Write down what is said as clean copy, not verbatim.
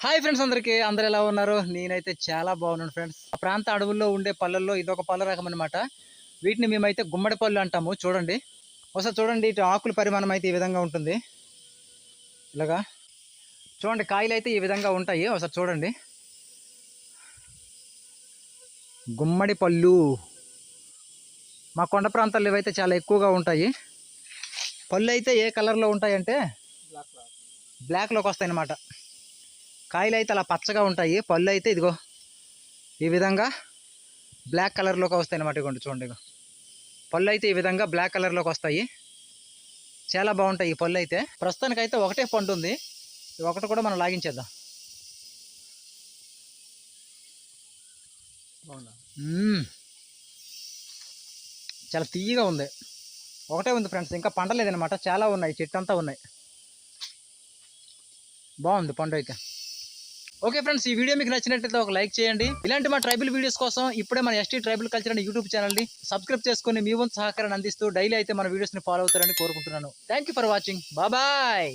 Hi friends, అందరు ఎలా ఉన్నారు? నేనైతే చాలా బాగున్నాను ఫ్రెండ్స్. ఆ ప్రాంత అడవుల్లో ఉండే పళ్ళల్లో ఇదొక పళ్ళ రకం అనమాట. వీటిని మేమైతే గుమ్మడి పళ్ళు అంటాము. చూడండి, ఒకసారి చూడండి. ఇటు ఆకుల పరిమాణం అయితే ఈ విధంగా ఉంటుంది. ఇలాగా చూడండి, కాయలు అయితే ఈ విధంగా ఉంటాయి. ఒకసారి చూడండి, గుమ్మడి పళ్ళు మా కొండ ప్రాంతాల్లో ఇవైతే చాలా ఎక్కువగా ఉంటాయి. పళ్ళు అయితే ఏ కలర్లో ఉంటాయంటే బ్లాక్లోకి వస్తాయి అన్నమాట. కాయలు అయితే అలా పచ్చగా ఉంటాయి. పళ్ళు అయితే ఇదిగో ఈ విధంగా బ్లాక్ కలర్లోకి వస్తాయి అన్నమాట. ఇదిగోండి చూడండి, పళ్ళు అయితే ఈ విధంగా బ్లాక్ కలర్లోకి వస్తాయి. చాలా బాగుంటాయి ఈ పళ్ళు అయితే. ప్రస్తుతానికైతే ఒకటే పండు ఉంది, ఒకటి కూడా మనం లాగించేద్దాం. చాలా తీయగా ఉంది. ఒకటే ఉంది ఫ్రెండ్స్, ఇంకా పండలేదనమాట. చాలా ఉన్నాయి, చెట్టు అంతా ఉన్నాయి. బాగుంది పండు అయితే. ఓకే ఫ్రెండ్స్, ఈ వీడియో మీకు నచ్చినట్లయితే ఒక లైక్ చేయండి. ఇలాంటి మా ట్రైబల్ వీడియోస్ కోసం ఇప్పుడే మన ఎస్టీ ట్రైబల్ కల్చర్ అనే యూట్యూబ్ ఛానల్ని సబ్స్క్రైబ్ చేసుకుని మీ వంతు సహకారాన్ని అందిస్తూ డైలీ అయితే మన వీడియోస్ని ఫాలో అవుతారని కోరుకుంటున్నాను. Thank you for watching. Bye.